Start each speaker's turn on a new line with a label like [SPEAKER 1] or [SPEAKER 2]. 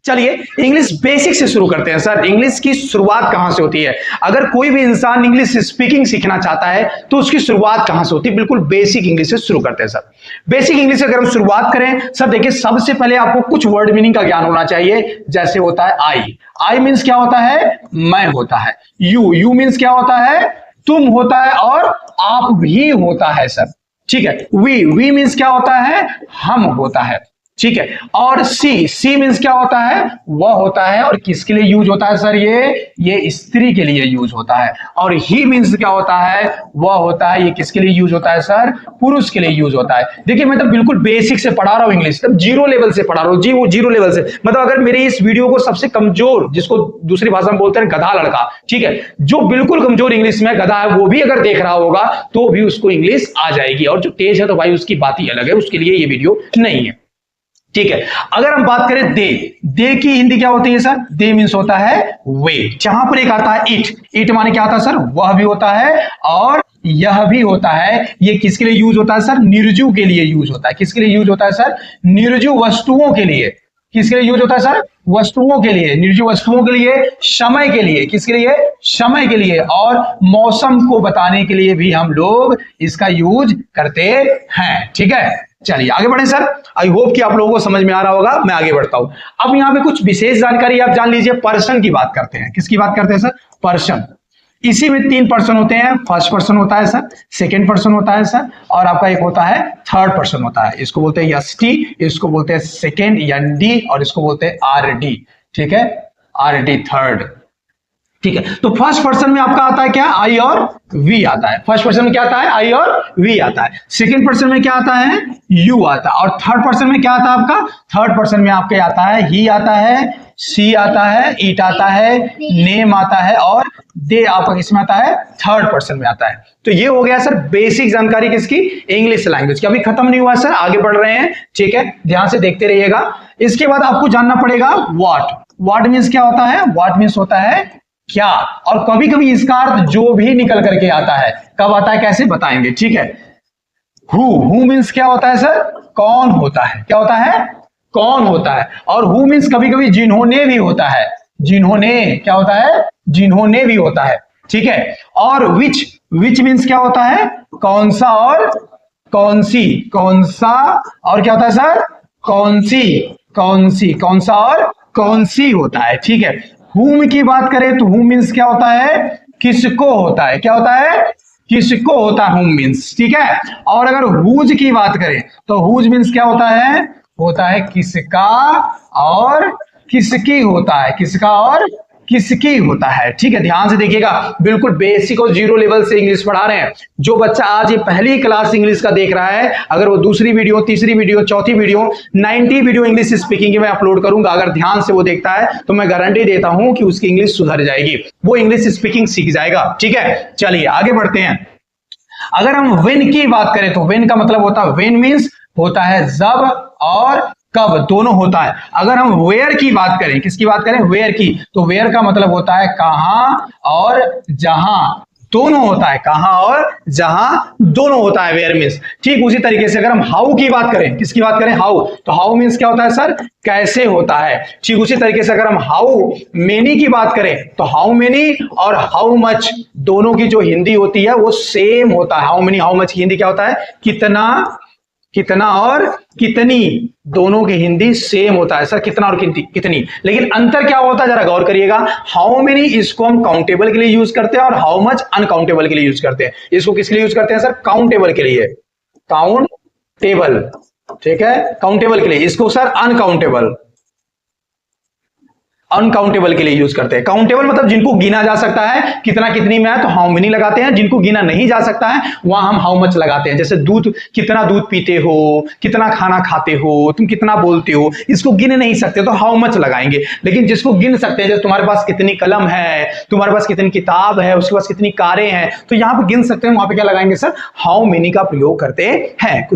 [SPEAKER 1] चलिए English basic से शुरू करते हैं सर। इंग्लिश की शुरुआत कहां से होती है? अगर कोई भी इंसान इंग्लिश स्पीकिंग सीखना चाहता है तो उसकी शुरुआत कहां से होती है? बिल्कुल बेसिक इंग्लिश से शुरू करते हैं सर। बेसिक इंग्लिश से अगर हम शुरुआत करें सर, देखिए सबसे पहले आपको कुछ वर्ड मीनिंग का ज्ञान होना चाहिए। जैसे होता है आई मीन्स क्या होता है? मैं होता है। यू मीन्स क्या होता है? तुम होता है और आप भी होता है सर। ठीक है। वी मीन्स क्या होता है? हम होता है। ठीक है। और सी मीन्स क्या होता है? वह होता है। और किसके लिए यूज होता है सर? ये स्त्री के लिए यूज होता है। और ही मीन्स क्या होता है? वह होता है। ये किसके लिए यूज होता है सर? पुरुष के लिए यूज होता है। देखिए मैं तो बिल्कुल बेसिक से पढ़ा रहा हूं इंग्लिश, तब जीरो लेवल से पढ़ा रहा हूं जी, वो जीरो लेवल से। मतलब अगर मेरे इस वीडियो को सबसे कमजोर, जिसको दूसरी भाषा में बोलते हैं गधा लड़का, ठीक है, जो बिल्कुल कमजोर इंग्लिश में गधा है, वो भी अगर देख रहा होगा तो भी उसको इंग्लिश आ जाएगी। और जो तेज है तो भाई उसकी बात ही अलग है, उसके लिए ये वीडियो नहीं है। ठीक है। अगर हम बात करें दे की हिंदी क्या होती है सर? दे मीन्स होता है वे। जहां पर एक आता है इट माने क्या होता है सर? वह भी होता है और यह भी होता है। ये किसके लिए यूज होता है सर? निर्जीव के लिए यूज होता है। किसके लिए यूज होता है सर? निर्जीव वस्तुओं के लिए। किसके लिए यूज होता है सर? वस्तुओं के लिए, निर्जीव वस्तुओं के लिए, समय के लिए। किसके लिए? समय के लिए। और मौसम को बताने के लिए भी हम लोग इसका यूज करते हैं। ठीक है। चलिए आगे बढ़े सर। आई होप कि आप लोगों को समझ में आ रहा होगा। मैं आगे बढ़ता हूं। अब यहां पे कुछ विशेष जानकारी आप जान लीजिए। पर्सन की बात करते हैं। किसकी बात करते हैं सर? पर्सन। इसी में 3 पर्सन होते हैं। फर्स्ट पर्सन होता है सर, सेकंड पर्सन होता है सर, और आपका एक होता है थर्ड पर्सन होता है। इसको बोलते हैं एसटी, इसको बोलते हैं सेकंड एनडी, और इसको बोलते हैं आरडी। ठीक है, आरडी थर्ड। ठीक है। तो फर्स्ट पर्सन में आपका आता है क्या? आई और वी आता है। फर्स्ट पर्सन में क्या आता है? आई और वी आता है। सेकंड पर्सन में क्या आता है? यू आता है। और थर्ड पर्सन में क्या आता है आपका? थर्ड पर्सन में आपके आता है ही आता है, सी आता है, इट आता है, नेम आता है, और दे आपका किसमें आता है? थर्ड पर्सन में आता है। तो ये हो गया सर बेसिक जानकारी किसकी? इंग्लिश लैंग्वेज की। अभी खत्म नहीं हुआ सर, आगे बढ़ रहे हैं। ठीक है, ध्यान से देखते रहिएगा। इसके बाद आपको जानना पड़ेगा व्हाट मीन्स क्या होता है? व्हाट मीन्स होता है क्या। और कभी कभी इसका अर्थ जो भी निकल करके आता है, कब आता है कैसे बताएंगे। ठीक है। हु मीन्स क्या होता है सर? कौन होता है। क्या होता है? कौन होता है। और हु मीन्स कभी कभी जिन्होंने भी होता है। जिन्होंने क्या होता है? जिन्होंने भी होता है। ठीक है। और विच मीन्स क्या होता है? कौन सा और कौन सी। कौन सा और क्या होता है सर? कौन सी। कौन सी, कौन सा और कौन सी होता है। ठीक है। हुम की बात करें तो हुम मीन्स क्या होता है? किसको होता है। क्या होता है? किसको होता है हुम मीन्स। ठीक है। और अगर हुज की बात करें तो हुज मीन्स क्या होता है? होता है किसका और किसकी होता है। किसका और किसकी होता है। ठीक है, ध्यान से देखिएगा। बिल्कुल बेसिक और जीरो लेवल से इंग्लिश पढ़ा रहे हैं। जो बच्चा आज ये पहली क्लास इंग्लिश का देख रहा है, अगर वो दूसरी वीडियो, तीसरी वीडियो, चौथी वीडियो, 90 वीडियो इंग्लिश स्पीकिंग की मैं अपलोड करूंगा, अगर ध्यान से वो देखता है तो मैं गारंटी देता हूं कि उसकी इंग्लिश सुधर जाएगी, वो इंग्लिश स्पीकिंग सीख जाएगा। ठीक है, चलिए आगे बढ़ते हैं। अगर हम व्हेन की बात करें तो व्हेन का मतलब होता है, व्हेन मीन्स होता है जब और कब दोनों होता है। अगर हम वेयर की बात करें, किसकी बात करें? वेयर की, तो वेयर का मतलब होता है कहां और जहां दोनों होता है। कहां और जहां दोनों होता है वेयर मीन्स। ठीक उसी तरीके से अगर हम हाउ की बात करें, किसकी बात करें? हाउ, तो हाउ मीन्स क्या होता है सर? कैसे होता है। ठीक उसी तरीके से अगर हम हाउ मेनी की बात करें तो हाउ मेनी और हाउ मच दोनों की जो हिंदी होती है वो सेम होता है। हाउ मेनी हाउ मच की हिंदी क्या होता है? कितना, कितना और कितनी, दोनों की हिंदी सेम होता है सर। कितना और कितनी। लेकिन अंतर क्या होता है जरा गौर करिएगा। हाउ मेनी इसको हम काउंटेबल के लिए यूज करते हैं और हाउ मच अनकाउंटेबल के लिए यूज करते हैं। इसको किसके लिए यूज करते हैं सर? काउंटेबल के लिए, काउंटेबल। ठीक है, काउंटेबल के लिए। इसको सर अनकाउंटेबल के लिए यूज करते हैं। काउंटेबल मतलब जिनको गिना जा सकता है, कितना कितनी में है तो हाउ मेनी लगाते हैं। जिनको गिना नहीं जा सकता है वहां हम हाउ मच लगाते हैं। जैसे दूध, कितना दूध पीते हो, कितना खाना खाते हो, तुम कितना बोलते हो, इसको गिन नहीं सकते तो हाउ मच लगाएंगे। लेकिन जिसको गिन सकते हैं, जैसे तुम्हारे पास कितनी कलम है, तुम्हारे पास कितनी किताब है, उसके पास कितनी कारें हैं, तो यहां पर गिन सकते हैं, वहां पर क्या लगाएंगे सर? हाउ मेनी का प्रयोग करते हैं।